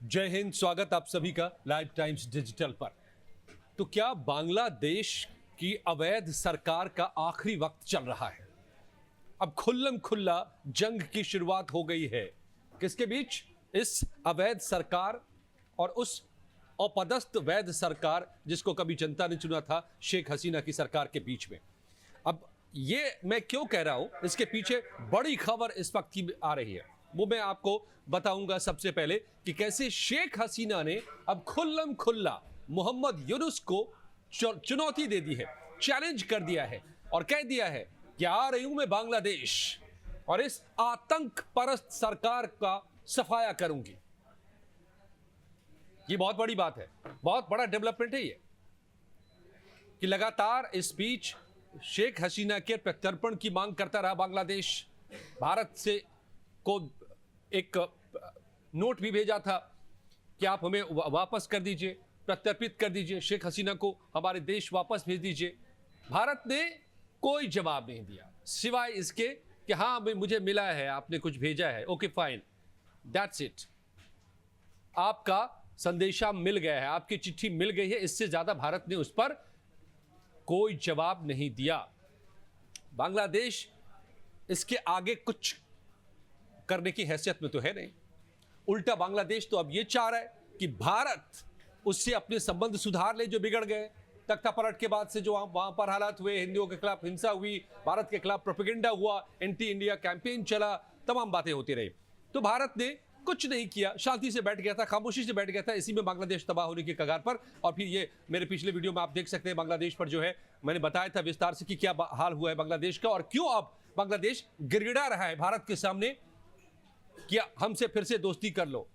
जय हिंद। स्वागत आप सभी का लाइव टाइम्स डिजिटल पर। तो क्या बांग्लादेश की अवैध सरकार का आखिरी वक्त चल रहा है? अब खुल्लम खुल्ला जंग की शुरुआत हो गई है। किसके बीच? इस अवैध सरकार और उस अपदस्थ वैध सरकार जिसको कभी जनता ने चुना था, शेख हसीना की सरकार के बीच में। अब ये मैं क्यों कह रहा हूं, इसके पीछे बड़ी खबर इस वक्त की आ रही है, वो मैं आपको बताऊंगा सबसे पहले कि कैसे शेख हसीना ने अब खुल्लम खुल्ला मोहम्मद यूनुस को चुनौती दे दी है, चैलेंज कर दिया है और कह दिया है कि आ रही हूं मैं बांग्लादेश और इस आतंक परस्त सरकार का सफाया करूंगी। ये बहुत बड़ी बात है, बहुत बड़ा डेवलपमेंट है ये कि लगातार इस बीच शेख हसीना के प्रत्यर्पण की मांग करता रहा बांग्लादेश। भारत से को एक नोट भी भेजा था कि आप हमें वापस कर दीजिए, प्रत्यर्पित कर दीजिए, शेख हसीना को हमारे देश वापस भेज दीजिए। भारत ने कोई जवाब नहीं दिया सिवाय इसके कि हाँ भाई मुझे मिला है, आपने कुछ भेजा है, ओके फाइन, दैट्स इट। आपका संदेशा मिल गया है, आपकी चिट्ठी मिल गई है, इससे ज्यादा भारत ने उस पर कोई जवाब नहीं दिया। बांग्लादेश इसके आगे कुछ करने की हैसियत में तो है नहीं। उल्टा बांग्लादेश तो अब यह चाह रहा है कि भारत उससे अपने संबंध सुधार ले जो बिगड़ गए। तख्ता पलट के बाद से जो वहां पर हालात हुए, हिंदुओं के खिलाफ हिंसा हुई, भारत के खिलाफ प्रोपेगेंडा हुआ, एंटी इंडिया कैंपेन चला, तमाम बातें होती रही। तो भारत ने कुछ नहीं किया, शांति से बैठ गया था, खामोशी से बैठ गया था। इसी में बांग्लादेश तबाह होने के कगार पर। और फिर ये मेरे पिछले वीडियो में आप देख सकते हैं, बांग्लादेश पर जो है मैंने बताया था विस्तार से कि क्या हाल हुआ है बांग्लादेश का और क्यों अब बांग्लादेश गिड़गिड़ा रहा है भारत के सामने कि हमसे फिर से दोस्ती कर लो,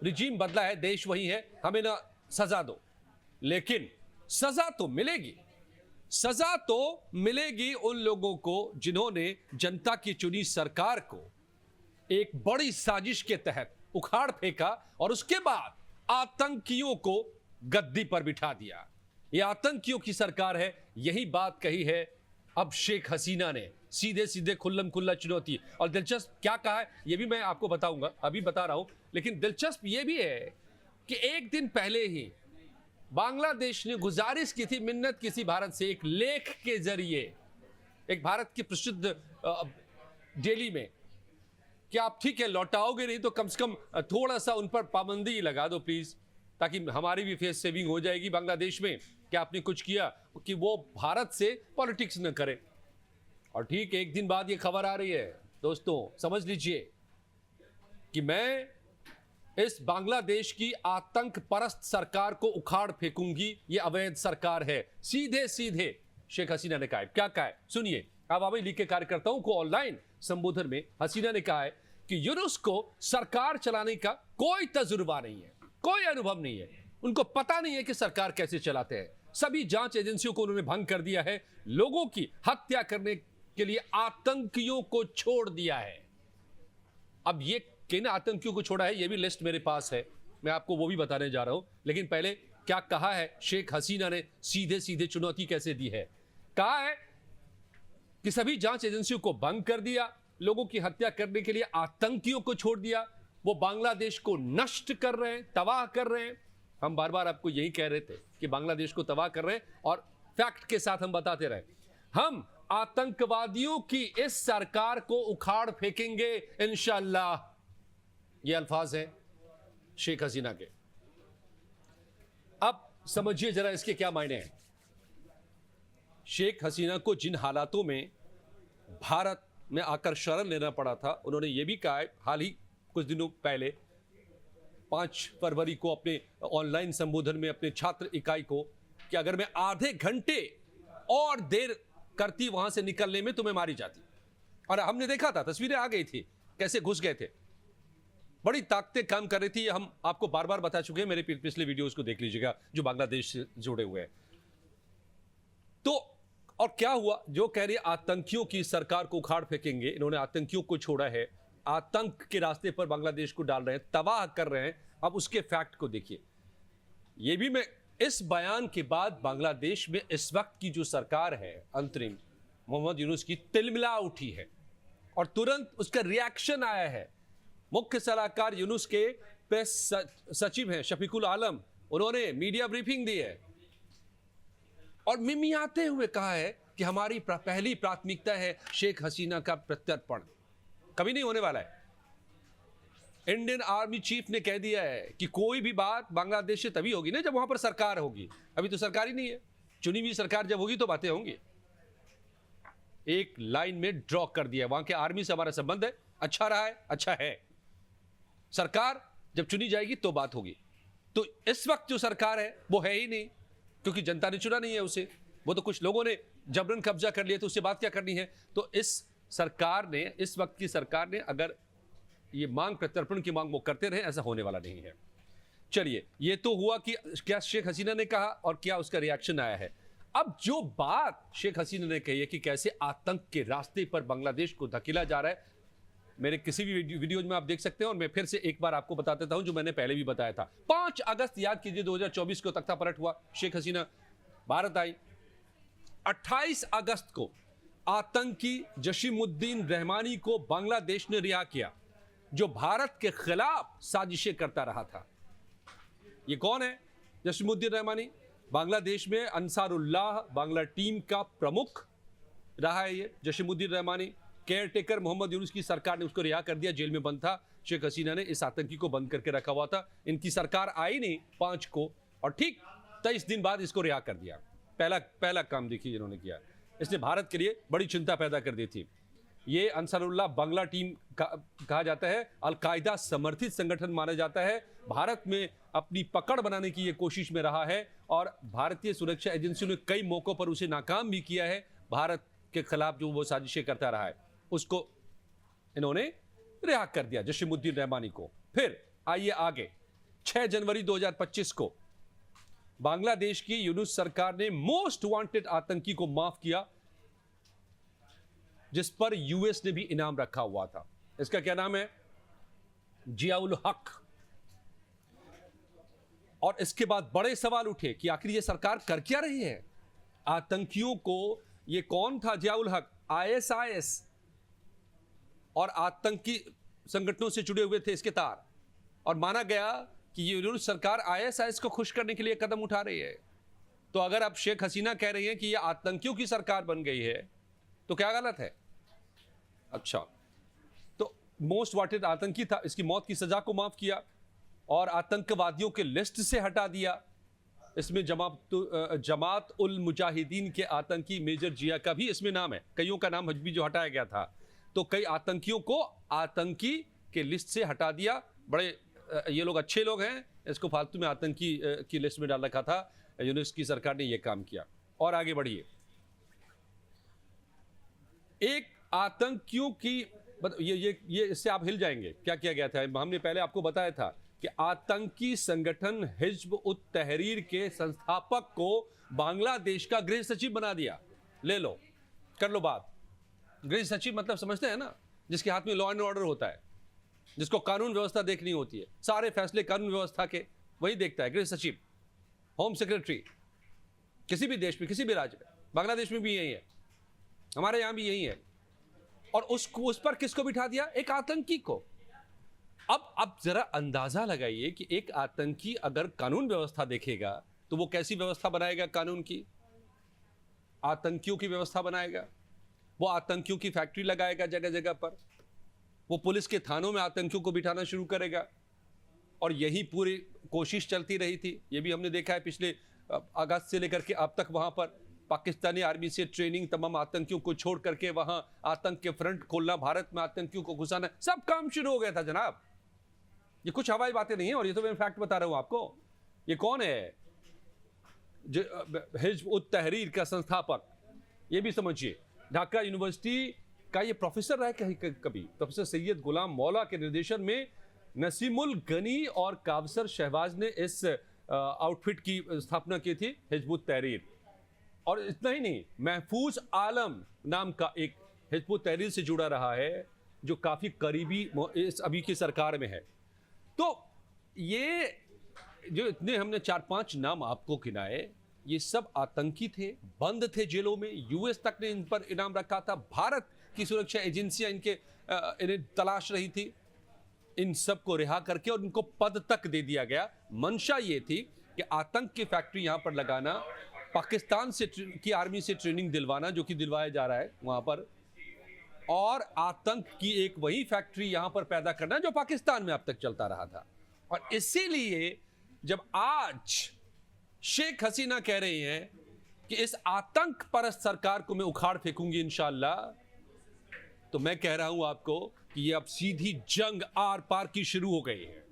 रिजीम बदला है, देश वही है, हमें ना सजा दो। लेकिन सजा तो मिलेगी, सजा तो मिलेगी उन लोगों को जिन्होंने जनता की चुनी सरकार को एक बड़ी साजिश के तहत उखाड़ फेंका और उसके बाद आतंकियों को गद्दी पर बिठा दिया। यह आतंकियों की सरकार है, यही बात कही है अब शेख हसीना ने, सीधे सीधे खुल्लम खुल्ला चुनौती। और दिलचस्प क्या कहा है यह भी मैं आपको बताऊंगा, अभी बता रहा हूं। लेकिन दिलचस्प यह भी है कि एक दिन पहले ही बांग्लादेश ने गुजारिश की थी, मिन्नत की थी भारत से, एक लेख के जरिए, एक भारत की प्रसिद्ध डेली में, कि आप ठीक है लौटाओगे नहीं तो कम से कम थोड़ा सा उन पर पाबंदी लगा दो प्लीज, ताकि हमारी भी फेस सेविंग हो जाएगी बांग्लादेश में कि आपने कुछ किया, कि वो भारत से पॉलिटिक्स न करे। और ठीक एक दिन बाद ये खबर आ रही है दोस्तों, समझ लीजिए कि मैं इस बांग्लादेश की आतंक परस्त सरकार को उखाड़ फेंकूंगी। ये अवैध सरकार है, सीधे सीधे शेख हसीना ने कहा है। क्या कहा है सुनिए। अब आवामी लीग के कार्यकर्ताओं को ऑनलाइन संबोधन में हसीना ने कहा है कि यूनुस को सरकार चलाने का कोई तजुर्बा नहीं है, कोई अनुभव नहीं है, उनको पता नहीं है कि सरकार कैसे चलाते हैं। सभी जांच एजेंसियों को उन्होंने भंग कर दिया है, लोगों की हत्या करने के लिए आतंकियों को छोड़ दिया है। अब ये किन आतंकियों को छोड़ा है ये भी लिस्ट मेरे पास है, मैं आपको वो भी बताने जा रहा हूं। लेकिन पहले क्या कहा है शेख हसीना ने, सीधे सीधे चुनौती कैसे दी है। कहा है कि सभी जांच एजेंसियों को भंग कर दिया, लोगों की हत्या करने के लिए आतंकियों को छोड़ दिया, वो बांग्लादेश को नष्ट कर रहे हैं, तबाह कर रहे हैं। हम बार बार आपको यही कह रहे थे कि बांग्लादेश को तबाह कर रहे हैं और फैक्ट के साथ हम बताते रहे, हम आतंकवादियों की इस सरकार को उखाड़ फेंकेंगे इंशाअल्लाह। ये अल्फाज हैं शेख हसीना के। अब समझिए जरा इसके क्या मायने हैं। शेख हसीना को जिन हालातों में भारत में आकर शरण लेना पड़ा था, उन्होंने यह भी कहा है हाल ही कुछ दिनों पहले 5 फरवरी को अपने ऑनलाइन संबोधन में अपने छात्र इकाई को, कि अगर मैं आधे घंटे और देर करती वहां से निकलने में तो मैं मारी जाती। और हमने देखा था, तस्वीरें आ गई थी कैसे घुस गए थे, बड़ी ताकतें काम कर रही थी। हम आपको बार बार बता चुके हैं, मेरे पिछले वीडियोस को देख लीजिएगा जो बांग्लादेश से जुड़े हुए हैं। तो और क्या हुआ, जो कह रहे आतंकियों की सरकार को उखाड़ फेंकेंगे, इन्होंने आतंकियों को छोड़ा है, आतंक के रास्ते पर बांग्लादेश को डाल रहे हैं, तबाह कर रहे हैं। अब उसके फैक्ट को देखिए। यह भी मैं इस बयान के बाद बांग्लादेश में इस वक्त की जो सरकार है अंतरिम मोहम्मद यूनुस की, तिलमिला उठी है और तुरंत उसका रिएक्शन आया है। मुख्य सलाहकार यूनुस के प्रेस सचिव हैं शफीकुल आलम, उन्होंने मीडिया ब्रीफिंग दी है और मिमियाते हुए कहा है कि हमारी पहली प्राथमिकता है शेख हसीना का प्रत्यर्पण। कभी नहीं होने वाला है। इंडियन आर्मी चीफ ने कह दिया है कि कोई भी बात बांग्लादेश से तभी होगी ना जब वहां पर सरकार होगी। अभी तो सरकार ही नहीं है, चुनी हुई सरकार जब होगी तो बातें होंगी। एक लाइन में ड्रॉ कर दिया, वहां के आर्मी से हमारा संबंध है, अच्छा रहा है, अच्छा है। सरकार जब चुनी जाएगी तो बात होगी। तो इस वक्त जो सरकार है वो है ही नहीं, क्योंकि जनता ने चुना नहीं है उसे। वो तो कुछ लोगों ने जबरन कब्जा कर लिया, तो उससे बात क्या करनी है। तो इस सरकार ने, इस वक्त की सरकार ने अगर ये मांग, प्रत्यर्पण की मांग वो करते रहे, ऐसा होने वाला नहीं है। चलिए, ये तो हुआ कि क्या शेख हसीना ने कहा और क्या उसका रिएक्शन आया है। अब जो बात शेख हसीना ने कही है कि कैसे आतंक के रास्ते पर बांग्लादेश को धकेला जा रहा है, मेरे किसी भी वीडियोज में आप देख सकते हैं। और मैं फिर से एक बार आपको बता देता हूं जो मैंने पहले भी बताया था। 5 अगस्त याद कीजिए 2024 को तख्ता पलट हुआ, शेख हसीना भारत आई। 28 अगस्त को आतंकी जसीमुद्दीन रहमानी को बांग्लादेश ने रिहा किया, जो भारत के खिलाफ साजिशें करता रहा था। ये कौन है जसीमुद्दीन रहमानी? बांग्लादेश में अंसारुल्लाह बांग्ला टीम का प्रमुख रहा है ये जसीमुद्दीन रहमानी। केयरटेकर मोहम्मद यूनुस की सरकार ने उसको रिहा कर दिया, जेल में बंद था। शेख हसीना ने इस आतंकी को बंद करके रखा हुआ था। इनकी सरकार आई नहीं 5 को, और ठीक 23 दिन बाद इसको रिहा कर दिया। पहला काम देखिए इन्होंने किया, इसने भारत के लिए बड़ी चिंता पैदा कर दी थी। ये अंसारुल्लाह बांग्ला टीम कहा जाता है, अलकायदा समर्थित संगठन माना जाता है। भारत में अपनी पकड़ बनाने की ये कोशिश में रहा है और भारतीय सुरक्षा एजेंसियों ने कई मौकों पर उसे नाकाम भी किया है। भारत के खिलाफ जो वो साजिशें करता रहा है, उसको इन्होंने रिहा कर दिया जसीमुद्दीन रहमानी को। फिर आइए आगे, 6 जनवरी 2025 को बांग्लादेश की यूनुस सरकार ने मोस्ट वांटेड आतंकी को माफ किया, जिस पर यूएस ने भी इनाम रखा हुआ था। इसका क्या नाम है? जियाउल हक। और इसके बाद बड़े सवाल उठे कि आखिर ये सरकार कर क्या रही है आतंकियों को। ये कौन था जियाउल हक? आईएसआईएस और आतंकी संगठनों से जुड़े हुए थे इसके तार। और माना गया कि ये यूनुस सरकार आईएसआईएस को खुश करने के लिए कदम उठा रही है। तो अगर अब शेख हसीना कह रही है कि ये आतंकियों की सरकार बन गई है, तो क्या गलत है? अच्छा, तो मोस्ट वांटेड आतंकी था, इसकी मौत की सजा को माफ किया और आतंकवादियों के लिस्ट से हटा दिया। इसमें जमात उल मुजाहिदीन के आतंकी मेजर जिया का भी इसमें नाम है। कईयों का नाम भी जो हटाया गया था, तो कई आतंकियों को आतंकी के लिस्ट से हटा दिया। बड़े ये लोग अच्छे लोग हैं, इसको फालतू में आतंकी की लिस्ट में डाल रखा था। यूनुस की सरकार ने यह काम किया। और आगे बढ़िए, एक आतंकियों की ये इससे आप हिल जाएंगे। क्या किया गया था? हमने पहले आपको बताया था कि आतंकी संगठन हिज्ब उत तहरीर के संस्थापक को बांग्लादेश का गृह सचिव बना दिया। ले लो, कर लो बात। गृह सचिव मतलब समझते हैं ना, जिसके हाथ में लॉ एंड ऑर्डर होता है, जिसको कानून व्यवस्था देखनी होती है, सारे फैसले कानून व्यवस्था के वही देखता है गृह सचिव। होम सेक्रेटरी किसी भी देश में, किसी भी राज्य में, बांग्लादेश में भी यही है, हमारे यहां भी यही है। और उस पर किसको बिठा दिया? एक आतंकी को। अब जरा अंदाजा लगाइए कि एक आतंकी अगर कानून व्यवस्था देखेगा तो वो कैसी व्यवस्था बनाएगा? कानून की, आतंकियों की व्यवस्था बनाएगा। वो आतंकियों की फैक्ट्री लगाएगा जगह जगह पर। वो पुलिस के थानों में आतंकियों को बिठाना शुरू करेगा। और यही पूरी कोशिश चलती रही थी। ये भी हमने देखा है पिछले अगस्त से लेकर के अब तक। वहां पर पाकिस्तानी आर्मी से ट्रेनिंग, तमाम आतंकियों को छोड़ करके वहां आतंक के फ्रंट खोलना, भारत में आतंकियों को घुसाना, सब काम शुरू हो गया था जनाब। ये कुछ हवाई बातें नहीं है, और ये तो मैं फैक्ट बता रहा हूं आपको। ये कौन है? हिज्ब उत तहरीर का संस्थापक, ये भी समझिए। ढाका यूनिवर्सिटी का ये प्रोफेसर रहा कभी, प्रोफेसर सैयद गुलाम मौला के निर्देशन में नसीमुल गनी और कावसर शहबाज ने इस आउटफिट की स्थापना की थी, हिज्ब उत तहरीर। और इतना ही नहीं, महफूज आलम नाम का एक हिज्ब उत तहरीर से जुड़ा रहा है, जो काफी करीबी इस अभी की सरकार में है। तो ये जो इतने हमने 4-5 नाम आपको गिनाए, ये सब आतंकी थे, बंद थे जेलों में। यूएस तक ने इन पर इनाम रखा था। भारत की सुरक्षा एजेंसियां इन्हें तलाश रही थी। इन सब को रिहा करके और इनको पद तक दे दिया गया। मंशा ये थी कि आतंक की फैक्ट्री यहां पर लगाना, पाकिस्तान से की आर्मी से ट्रेनिंग दिलवाना, जो कि दिलवाया जा रहा है वहां पर, और आतंक की एक वही फैक्ट्री यहां पर पैदा करना जो पाकिस्तान में अब तक चलता रहा था। और इसीलिए जब आज शेख हसीना कह रही हैं कि इस आतंक परस्त सरकार को मैं उखाड़ फेंकूंगी इंशाअल्लाह, तो मैं कह रहा हूं आपको कि ये अब सीधी जंग आर पार की शुरू हो गई है।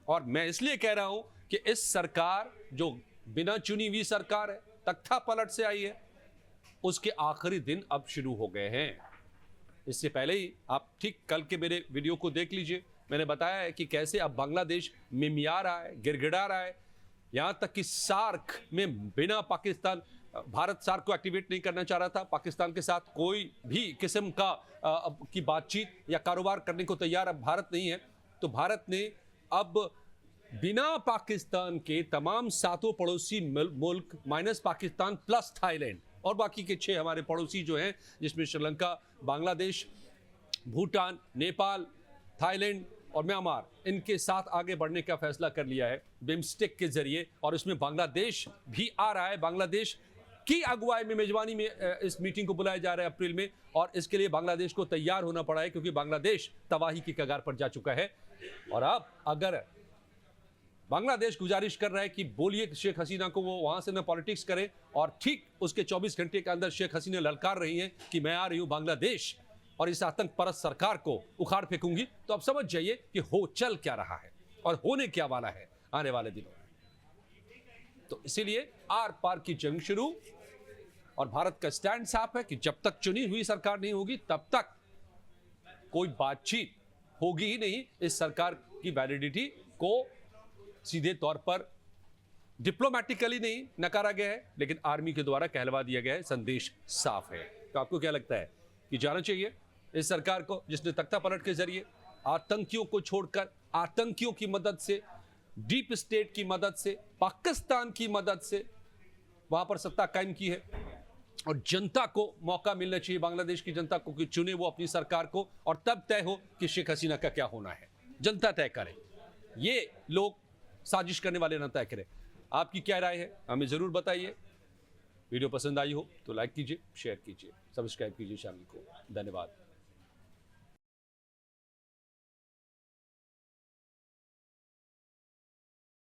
और मैं इसलिए कह रहा हूं कि इस सरकार, जो बिना चुनी हुई सरकार है, तख्ता पलट से आई है, उसके आखिरी दिन अब शुरू हो गए हैं। इससे पहले ही आप ठीक कल के मेरे वीडियो को देख लीजिए, मैंने बताया है कि कैसे अब बांग्लादेश मिमिया रहा है, गिड़गिड़ा रहा है, यहां तक कि सार्क में बिना पाकिस्तान, भारत सार्क को एक्टिवेट नहीं करना चाह रहा था, पाकिस्तान के साथ कोई भी किस्म का की बातचीत या कारोबार करने को तैयार अब भारत नहीं है। तो भारत ने अब बिना पाकिस्तान के तमाम सातों पड़ोसी मुल्क माइनस पाकिस्तान प्लस थाईलैंड और बाकी के 6 हमारे पड़ोसी जो हैं, जिसमें श्रीलंका, बांग्लादेश, भूटान, नेपाल, थाईलैंड और म्यांमार, इनके साथ आगे बढ़ने का फैसला कर लिया है बिम्स्टेक के जरिए। और इसमें बांग्लादेश भी आ रहा है। बांग्लादेश की अगुवाई में, मेजबानी में इस मीटिंग को बुलाया जा रहा है अप्रैल में, और इसके लिए बांग्लादेश को तैयार होना पड़ा है, क्योंकि बांग्लादेश तबाही की कगार पर जा चुका है। और अब अगर बांग्लादेश गुजारिश कर रहा है कि बोलिए शेख हसीना को वो वहां से न पॉलिटिक्स करे, और ठीक उसके 24 घंटे के अंदर शेख हसीना ललकार रही हैं कि मैं आ रही हूं बांग्लादेश और इस आतंक परस्त सरकार को उखाड़ फेंकूंगी, तो अब समझ जाइए कि हो चल क्या रहा है और होने क्या वाला है आने वाले दिनों में। तो इसीलिए आर पार की जंग शुरू, और भारत का स्टैंड साफ है कि जब तक चुनी हुई सरकार नहीं होगी तब तक कोई बातचीत होगी ही नहीं। इस सरकार की वैलिडिटी को सीधे तौर पर डिप्लोमेटिकली नहीं नकारा गया है, लेकिन आर्मी के द्वारा कहलवा दिया गया है। संदेश साफ है। तो आपको क्या लगता है कि जाना चाहिए इस सरकार को, जिसने तख्ता पलट के जरिए आतंकियों को छोड़कर, आतंकियों की मदद से, डीप स्टेट की मदद से, पाकिस्तान की मदद से वहां पर सत्ता कायम की है? और जनता को मौका मिलना चाहिए, बांग्लादेश की जनता को, कि चुने वो अपनी सरकार को, और तब तय हो कि शेख हसीना का क्या होना है। जनता तय करे, ये लोग साजिश करने वाले ना तय करें। आपकी क्या राय है हमें जरूर बताइए। वीडियो पसंद आई हो तो लाइक कीजिए, शेयर कीजिए, सब्सक्राइब कीजिए चैनल को। धन्यवाद।